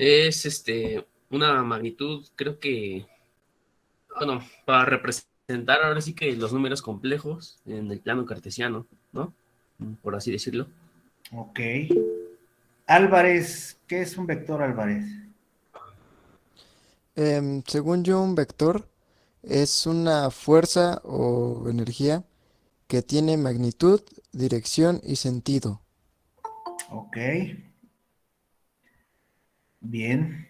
Es una magnitud, creo que, bueno, para representar ahora sí que los números complejos en el plano cartesiano, ¿no? Por así decirlo. Ok. Álvarez, ¿qué es un vector, Álvarez? Según yo, un vector es una fuerza o energía que tiene magnitud, dirección y sentido. Ok, bien.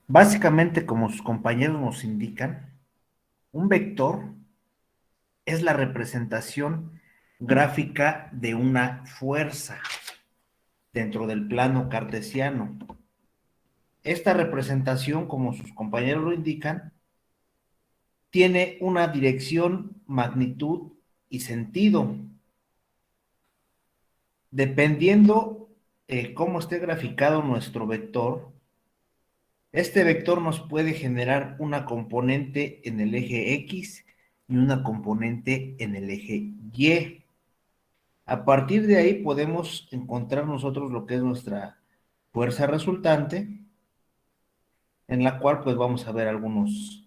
Básicamente, como sus compañeros nos indican, un vector es la representación gráfica de una fuerza dentro del plano cartesiano. Esta representación, como sus compañeros lo indican, tiene una dirección, magnitud y sentido. Dependiendo cómo esté graficado nuestro vector, este vector nos puede generar una componente en el eje X y una componente en el eje Y. A partir de ahí podemos encontrar nosotros lo que es nuestra fuerza resultante, en la cual pues vamos a ver algunos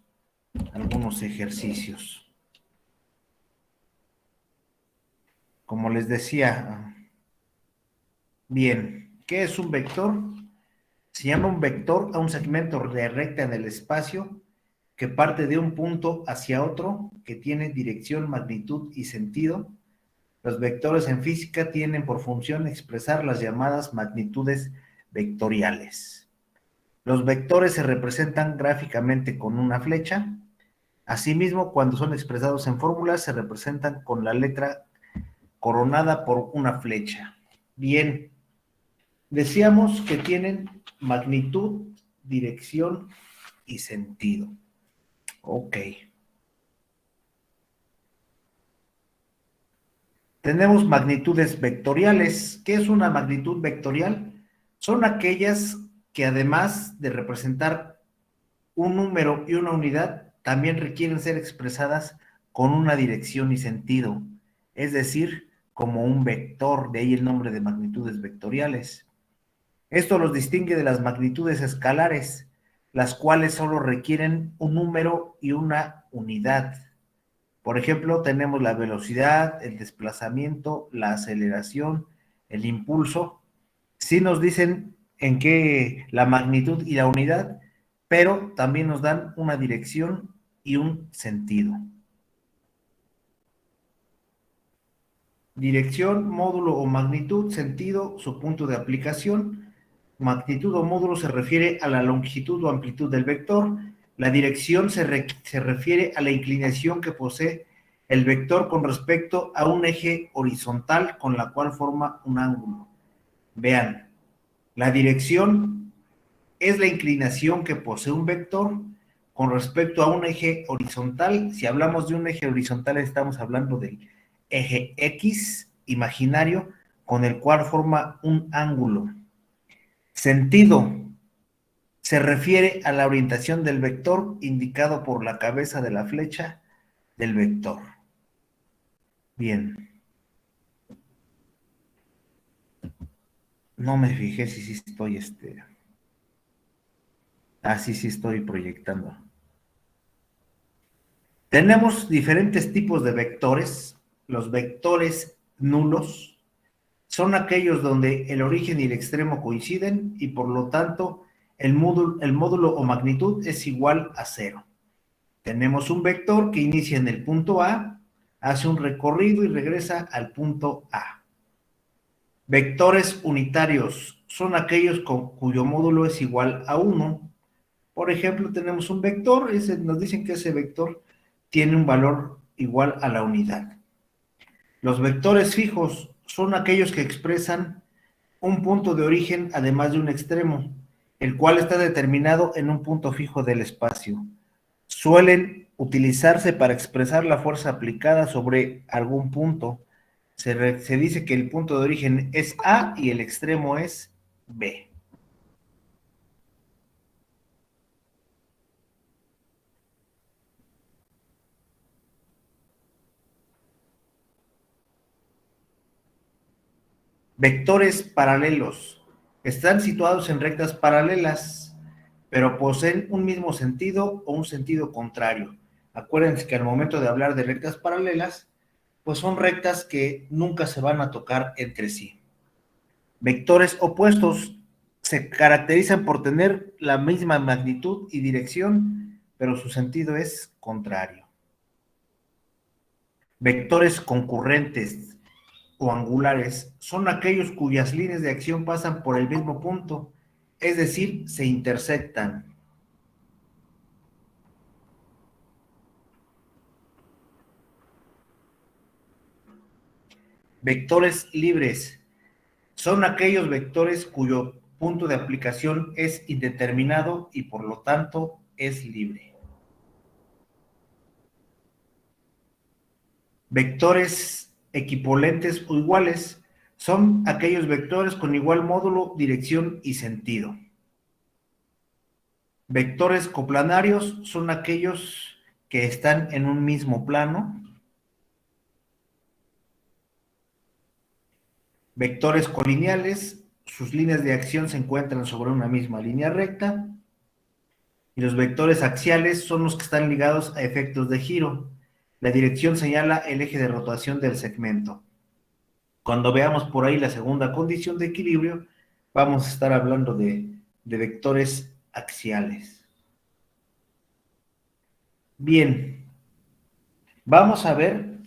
ejercicios. Como les decía, bien, ¿qué es un vector? Se llama un vector a un segmento de recta en el espacio que parte de un punto hacia otro, que tiene dirección, magnitud y sentido. Los vectores en física tienen por función expresar las llamadas magnitudes vectoriales. Los vectores se representan gráficamente con una flecha. Asimismo, cuando son expresados en fórmulas, se representan con la letra coronada por una flecha. Bien, decíamos que tienen magnitud, dirección y sentido. Ok. Tenemos magnitudes vectoriales. ¿Qué es una magnitud vectorial? Son aquellas que además de representar un número y una unidad, también requieren ser expresadas con una dirección y sentido, es decir, como un vector, de ahí el nombre de magnitudes vectoriales. Esto los distingue de las magnitudes escalares, las cuales solo requieren un número y una unidad. Por ejemplo, tenemos la velocidad, el desplazamiento, la aceleración, el impulso. Sí nos dicen en qué la magnitud y la unidad, pero también nos dan una dirección y un sentido. Dirección, módulo o magnitud, sentido, su punto de aplicación. Magnitud o módulo se refiere a la longitud o amplitud del vector. La dirección se refiere a la inclinación que posee el vector con respecto a un eje horizontal con la cual forma un ángulo. Vean, la dirección es la inclinación que posee un vector con respecto a un eje horizontal. Si hablamos de un eje horizontal, estamos hablando del eje X imaginario con el cual forma un ángulo. Sentido se refiere a la orientación del vector indicado por la cabeza de la flecha del vector. Bien, no me fijé si sí estoy sí estoy proyectando. Tenemos diferentes tipos de vectores. Los vectores nulos son aquellos donde el origen y el extremo coinciden y por lo tanto el módulo o magnitud es igual a cero. Tenemos un vector que inicia en el punto A, hace un recorrido y regresa al punto A. Vectores unitarios son aquellos cuyo módulo es igual a 1. Por ejemplo, tenemos un vector, nos dicen que ese vector tiene un valor igual a la unidad. Los vectores fijos son aquellos que expresan un punto de origen además de un extremo, el cual está determinado en un punto fijo del espacio. Suelen utilizarse para expresar la fuerza aplicada sobre algún punto. Se dice que el punto de origen es A y el extremo es B. Vectores paralelos. Están situados en rectas paralelas, pero poseen un mismo sentido o un sentido contrario. Acuérdense que al momento de hablar de rectas paralelas, pues son rectas que nunca se van a tocar entre sí. Vectores opuestos se caracterizan por tener la misma magnitud y dirección, pero su sentido es contrario. Vectores concurrentes o angulares son aquellos cuyas líneas de acción pasan por el mismo punto, es decir, se intersectan. Vectores libres son aquellos vectores cuyo punto de aplicación es indeterminado y por lo tanto es libre. Vectores equipolentes o iguales son aquellos vectores con igual módulo, dirección y sentido. Vectores coplanarios son aquellos que están en un mismo plano. Vectores colineales, sus líneas de acción se encuentran sobre una misma línea recta. Y los vectores axiales son los que están ligados a efectos de giro. La dirección señala el eje de rotación del segmento. Cuando veamos por ahí la segunda condición de equilibrio, vamos a estar hablando de vectores axiales. Bien, vamos a ver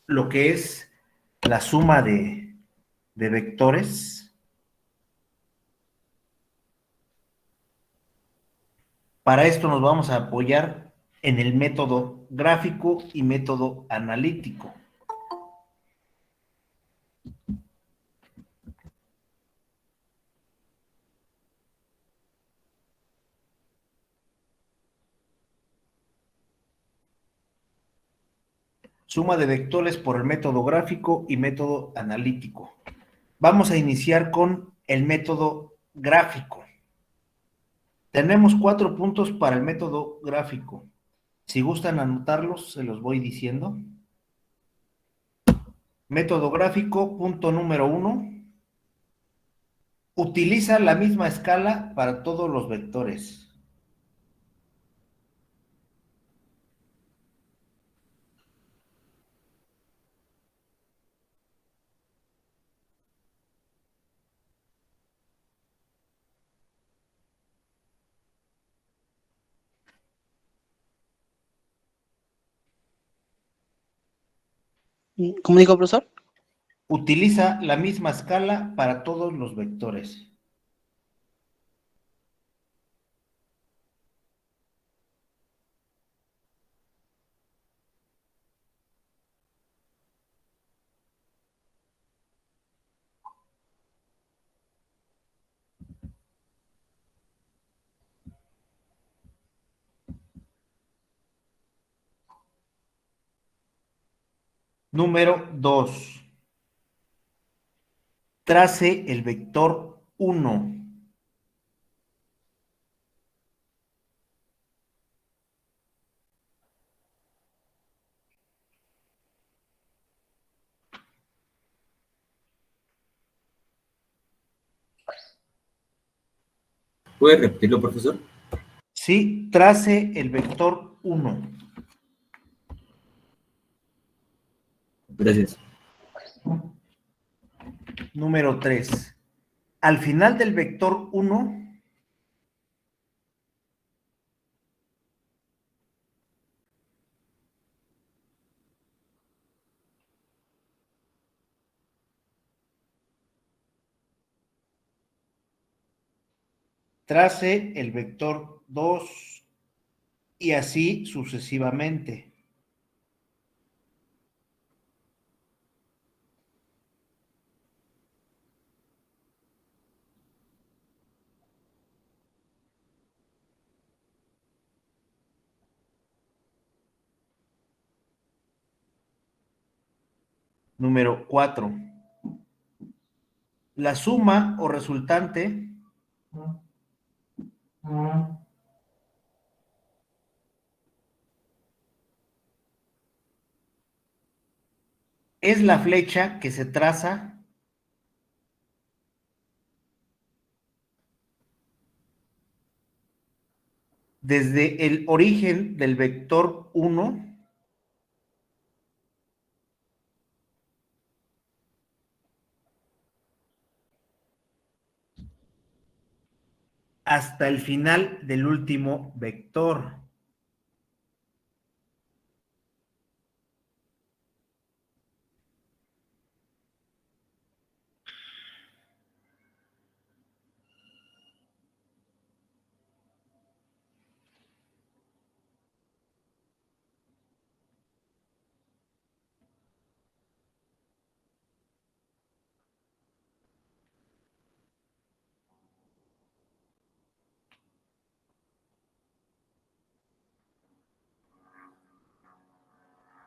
lo que es la suma de vectores. Para esto nos vamos a apoyar en el método gráfico y método analítico. Suma de vectores por el método gráfico y método analítico. Vamos a iniciar con el método gráfico. Tenemos 4 puntos para el método gráfico. Si gustan anotarlos, se los voy diciendo. Método gráfico, punto número 1. Utiliza la misma escala para todos los vectores. ¿Cómo dijo, profesor? Utiliza la misma escala para todos los vectores. Número 2. Trace el vector 1. ¿Puede repetirlo, profesor? Sí, trace el vector 1. Gracias. Número 3. Al final del vector 1, trace el vector 2 y así sucesivamente. Número 4. La suma o resultante es la flecha que se traza desde el origen del vector 1 hasta el final del último vector.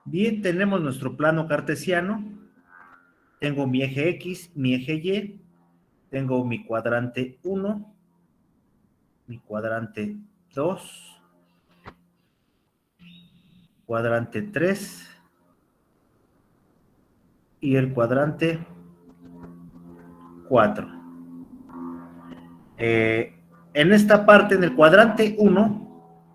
Bien, tenemos nuestro plano cartesiano. Tengo mi eje X, mi eje Y. Tengo mi cuadrante 1, mi cuadrante 2, cuadrante 3 y el cuadrante 4. En esta parte, en el cuadrante 1,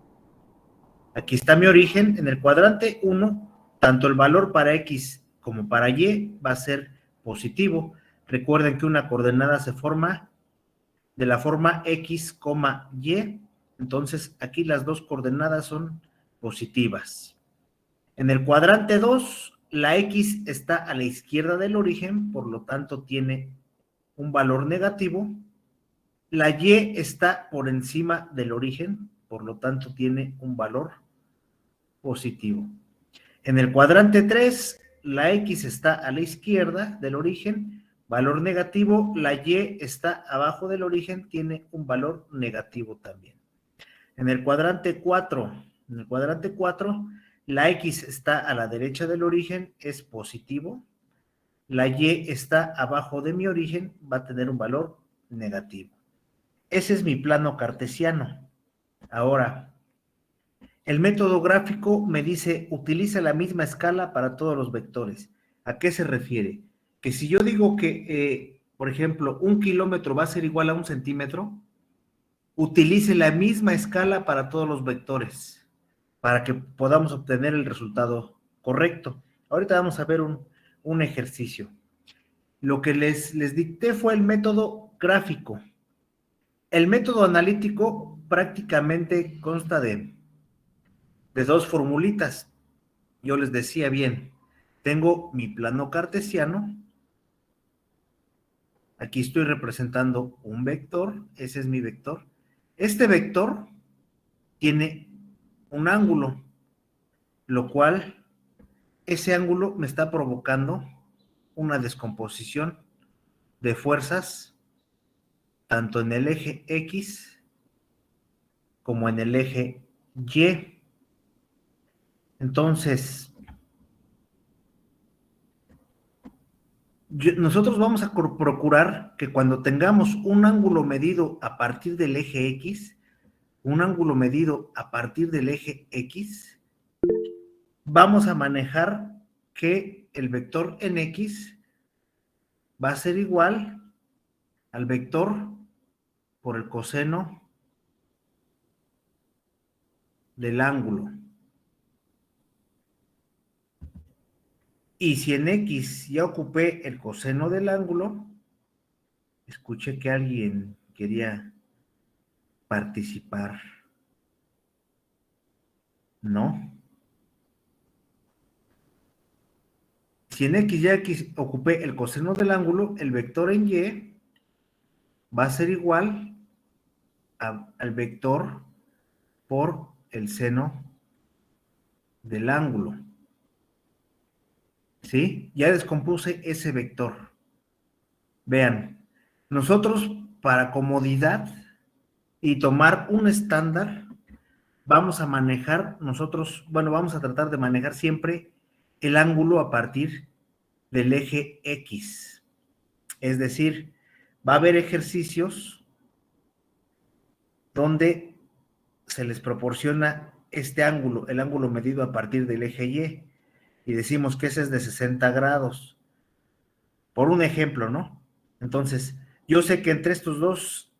aquí está mi origen. En el cuadrante 1, tanto el valor para X como para Y va a ser positivo. Recuerden que una coordenada se forma de la forma X, Y. Entonces, aquí las dos coordenadas son positivas. En el cuadrante 2, la X está a la izquierda del origen, por lo tanto tiene un valor negativo. La Y está por encima del origen, por lo tanto tiene un valor positivo. En el cuadrante 3, la X está a la izquierda del origen, valor negativo. La Y está abajo del origen, tiene un valor negativo también. En el cuadrante 4, la X está a la derecha del origen, es positivo. La Y está abajo de mi origen, va a tener un valor negativo. Ese es mi plano cartesiano. Ahora, el método gráfico me dice, utiliza la misma escala para todos los vectores. ¿A qué se refiere? Que si yo digo que, por ejemplo, 1 kilómetro va a ser igual a 1 centímetro, utilice la misma escala para todos los vectores, para que podamos obtener el resultado correcto. Ahorita vamos a ver un ejercicio. Lo que les dicté fue el método gráfico. El método analítico prácticamente consta de dos formulitas. Yo les decía bien, tengo mi plano cartesiano. Aquí estoy representando un vector, ese es mi vector. Este vector tiene un ángulo, lo cual ese ángulo me está provocando una descomposición de fuerzas tanto en el eje X como en el eje Y. Entonces, nosotros vamos a procurar que cuando tengamos un ángulo medido a partir del eje X, vamos a manejar que el vector en X va a ser igual al vector por el coseno del ángulo. Y si en X ya ocupé el coseno del ángulo, escuché que alguien quería participar. ¿No? Si en X ya ocupé el coseno del ángulo, el vector en Y va a ser igual al vector por el seno del ángulo. ¿Sí? Ya descompuse ese vector. Vean, nosotros para comodidad y tomar un estándar, vamos a tratar de manejar siempre el ángulo a partir del eje X. Es decir, va a haber ejercicios donde se les proporciona este ángulo, el ángulo medido a partir del eje Y, y decimos que ese es de 60 grados. Por un ejemplo, ¿no? Entonces, yo sé que entre estos dos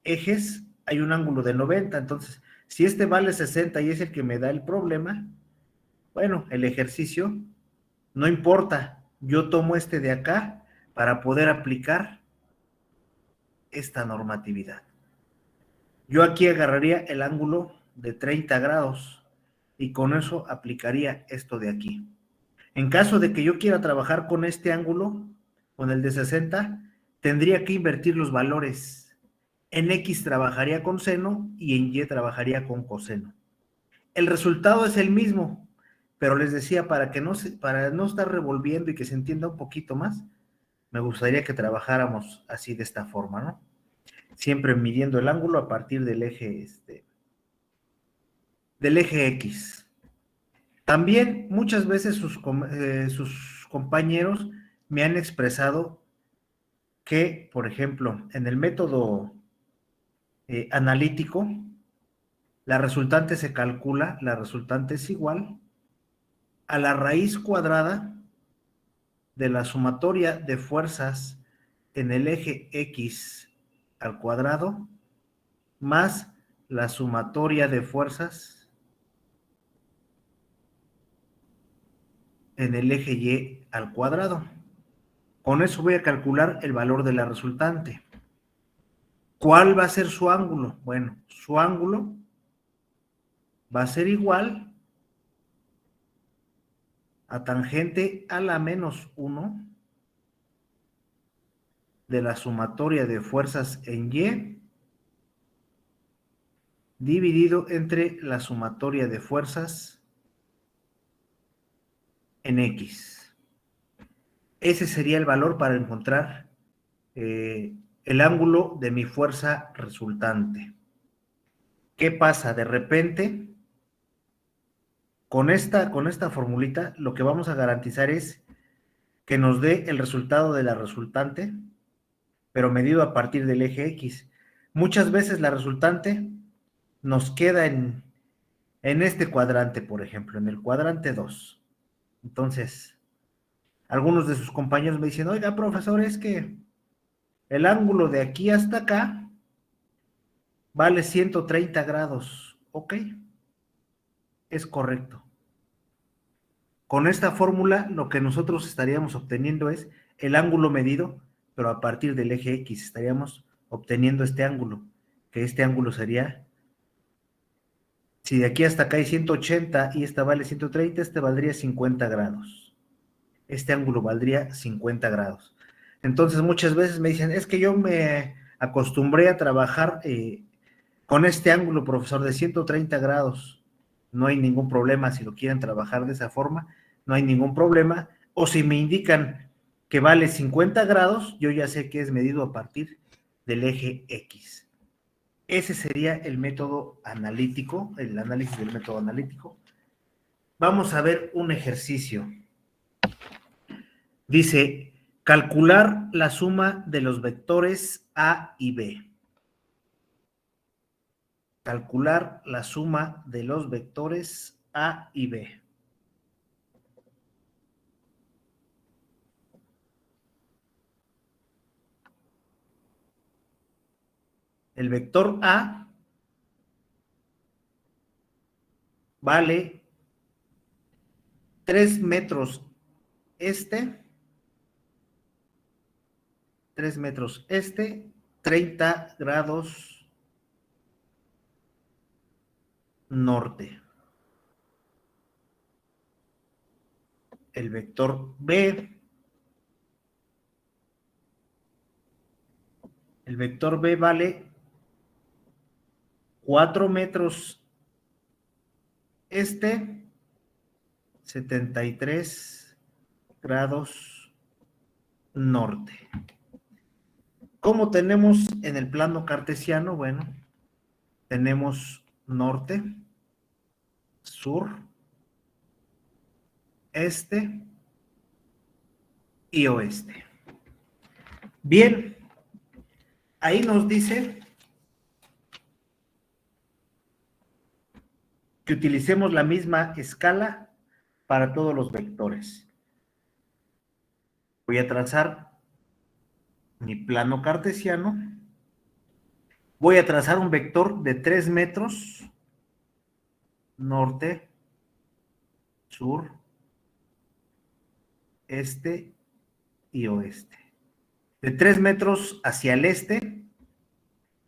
ejes hay un ángulo de 90, entonces Si este vale 60 y es el que me da el problema, bueno, el ejercicio, no importa, yo tomo este de acá para poder aplicar esta normatividad. Yo aquí agarraría el ángulo de 30 grados y con eso aplicaría esto de aquí. En caso de que yo quiera trabajar con este ángulo, con el de 60, tendría que invertir los valores. En X trabajaría con seno y en Y trabajaría con coseno. El resultado es el mismo, pero les decía, para no estar revolviendo y que se entienda un poquito más, me gustaría que trabajáramos así de esta forma, ¿no? Siempre midiendo el ángulo a partir del eje X. También muchas veces sus compañeros me han expresado que, por ejemplo, en el método analítico, la resultante se calcula, la resultante es igual a la raíz cuadrada de la sumatoria de fuerzas en el eje X al cuadrado más la sumatoria de fuerzas en el eje Y al cuadrado. Con eso voy a calcular el valor de la resultante. ¿Cuál va a ser su ángulo? Bueno, su ángulo va a ser igual a tangente a la menos 1 de la sumatoria de fuerzas en Y dividido entre la sumatoria de fuerzas en X. Ese sería el valor para encontrar el ángulo de mi fuerza resultante. ¿Qué pasa? De repente, con esta formulita, lo que vamos a garantizar es que nos dé el resultado de la resultante, pero medido a partir del eje X. Muchas veces la resultante nos queda en este cuadrante, por ejemplo, en el cuadrante 2. Entonces, algunos de sus compañeros me dicen, oiga, profesor, es que el ángulo de aquí hasta acá vale 130 grados. Ok, es correcto. Con esta fórmula, lo que nosotros estaríamos obteniendo es el ángulo medido, pero a partir del eje X estaríamos obteniendo este ángulo, que este ángulo sería, si de aquí hasta acá hay 180 y esta vale 130, este valdría 50 grados. Este ángulo valdría 50 grados. Entonces muchas veces me dicen, es que yo me acostumbré a trabajar con este ángulo, profesor, de 130 grados. No hay ningún problema si lo quieren trabajar de esa forma, no hay ningún problema. O si me indican que vale 50 grados, yo ya sé que es medido a partir del eje X. Ese sería el método analítico, el análisis del método analítico. Vamos a ver un ejercicio. Dice, calcular la suma de los vectores A y B. Calcular la suma de los vectores A y B. El vector A vale 3 metros 3 metros 30 grados norte. El vector B vale 4 metros 73 grados norte. ¿Cómo tenemos en el plano cartesiano? Bueno, tenemos norte, sur, este y oeste. Bien, ahí nos dice que utilicemos la misma escala para todos los vectores. Voy a trazar mi plano cartesiano. Voy a trazar un vector de 3 metros norte, sur, este y oeste. De 3 metros hacia el este,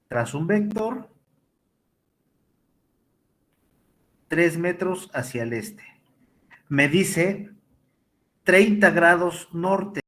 trazo un vector, 3 metros hacia el este. Me dice 30 grados norte.